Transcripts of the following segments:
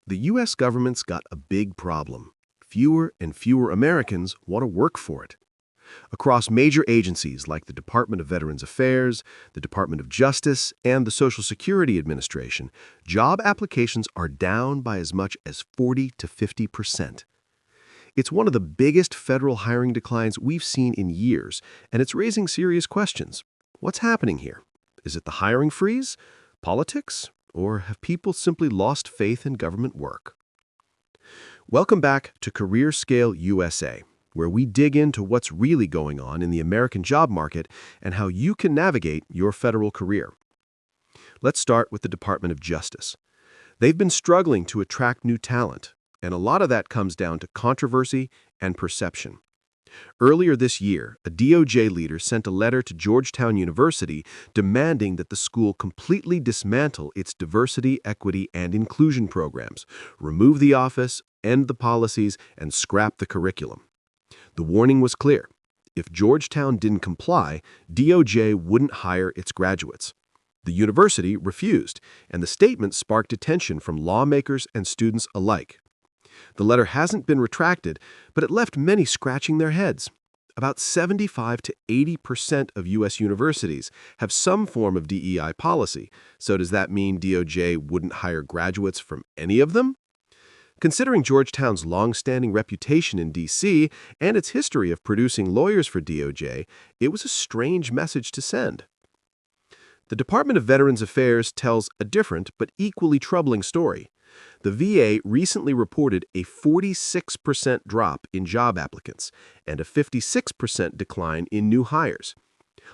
The U.S. government's got a big problem. Fewer and fewer Americans want to work for it. Across major agencies like the Department of Veterans Affairs, the Department of Justice, and the Social Security Administration, job applications are down by as much as 40 to 50%. It's one of the biggest federal hiring declines we've seen in years, and it's raising serious questions. What's happening here? Is it the hiring freeze? Politics? Or have people simply lost faith in government work? Welcome back to Career Scale USA, where we dig into what's really going on in the American job market and how you can navigate your federal career. Let's start with the Department of Justice. They've been struggling to attract new talent, and a lot of that comes down to controversy and perception. Earlier this year, a DOJ leader sent a letter to Georgetown University demanding that the school completely dismantle its diversity, equity, and inclusion programs, remove the office, end the policies, and scrap the curriculum. The warning was clear. If Georgetown didn't comply, DOJ wouldn't hire its graduates. The university refused, and the statement sparked attention from lawmakers and students alike. The letter hasn't been retracted, but it left many scratching their heads. About 75 to 80% of U.S. universities have some form of DEI policy, so does that mean DOJ wouldn't hire graduates from any of them? Considering Georgetown's long-standing reputation in D.C. and its history of producing lawyers for DOJ, it was a strange message to send. The Department of Veterans Affairs tells a different but equally troubling story. The VA recently reported a 46% drop in job applicants and a 56% decline in new hires.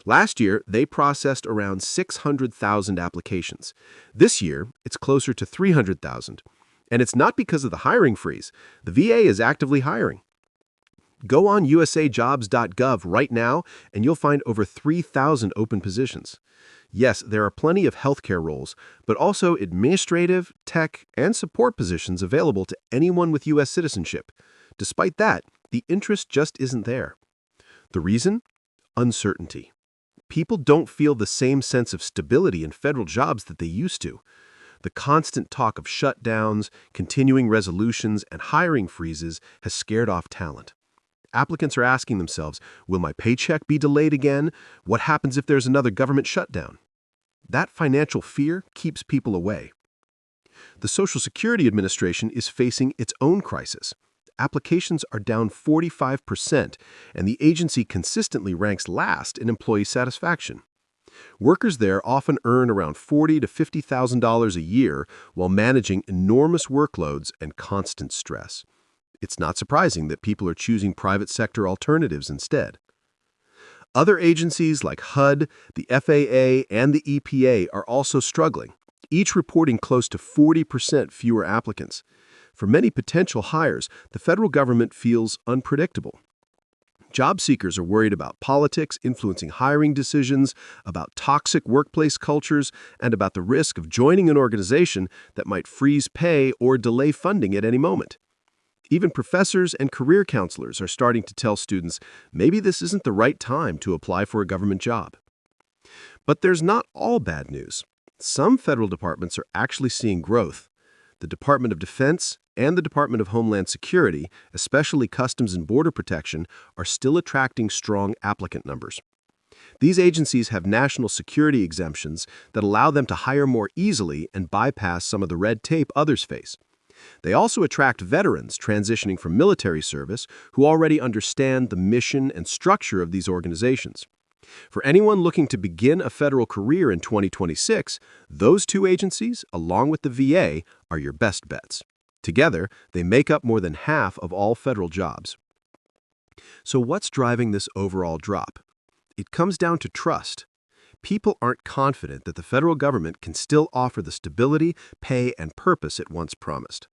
Last year, they processed around 600,000 applications. This year, it's closer to 300,000. And it's not because of the hiring freeze. The VA is actively hiring. Go on usajobs.gov right now, and you'll find over 3,000 open positions. Yes, there are plenty of healthcare roles, but also administrative, tech, and support positions available to anyone with U.S. citizenship. Despite that, the interest just isn't there. The reason? Uncertainty. People don't feel the same sense of stability in federal jobs that they used to. The constant talk of shutdowns, continuing resolutions, and hiring freezes has scared off talent. Applicants are asking themselves, will my paycheck be delayed again? What happens if there's another government shutdown? That financial fear keeps people away. The Social Security Administration is facing its own crisis. Applications are down 45%, and the agency consistently ranks last in employee satisfaction. Workers there often earn around $40,000 to $50,000 a year while managing enormous workloads and constant stress. It's not surprising that people are choosing private sector alternatives instead. Other agencies like HUD, the FAA, and the EPA are also struggling, each reporting close to 40% fewer applicants. For many potential hires, the federal government feels unpredictable. Job seekers are worried about politics influencing hiring decisions, about toxic workplace cultures, and about the risk of joining an organization that might freeze pay or delay funding at any moment. Even professors and career counselors are starting to tell students maybe this isn't the right time to apply for a government job. But there's not all bad news. Some federal departments are actually seeing growth. The Department of Defense and the Department of Homeland Security, especially Customs and Border Protection, are still attracting strong applicant numbers. These agencies have national security exemptions that allow them to hire more easily and bypass some of the red tape others face. They also attract veterans transitioning from military service who already understand the mission and structure of these organizations. For anyone looking to begin a federal career in 2026, those two agencies, along with the VA, are your best bets. Together, they make up more than half of all federal jobs. So what's driving this overall drop? It comes down to trust. People aren't confident that the federal government can still offer the stability, pay, and purpose it once promised.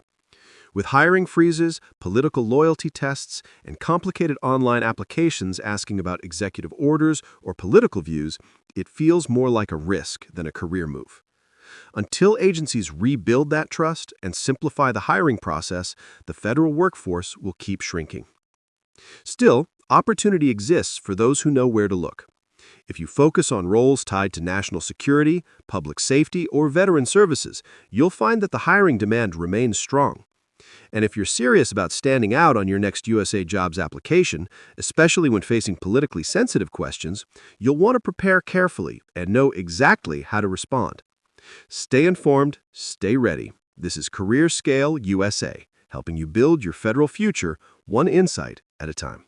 With hiring freezes, political loyalty tests, and complicated online applications asking about executive orders or political views, it feels more like a risk than a career move. Until agencies rebuild that trust and simplify the hiring process, the federal workforce will keep shrinking. Still, opportunity exists for those who know where to look. If you focus on roles tied to national security, public safety, or veteran services, you'll find that the hiring demand remains strong. And if you're serious about standing out on your next USA Jobs application, especially when facing politically sensitive questions, you'll want to prepare carefully and know exactly how to respond. Stay informed, stay ready. This is Career Scale USA, helping you build your federal future one insight at a time.